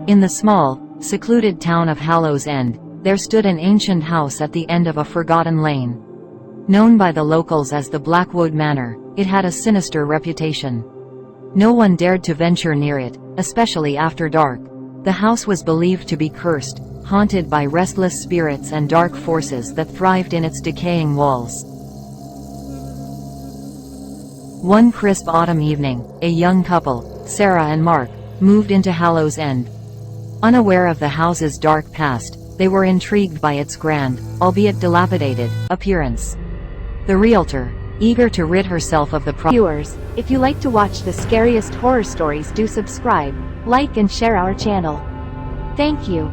In the small, secluded town of Hallows End, there stood an ancient house at the end of a forgotten lane. Known by the locals as the Blackwood Manor, it had a sinister reputation. No one dared to venture near it, especially after dark. The house was believed to be cursed, haunted by restless spirits and dark forces that thrived in its decaying walls. One crisp autumn evening, a young couple, Sarah and Mark, moved into Hallows End. Unaware of the house's dark past, they were intrigued by its grand, albeit dilapidated, appearance. The realtor, eager to rid herself of the Viewers, if you like to watch the scariest horror stories, do subscribe, like and share our channel. Thank you.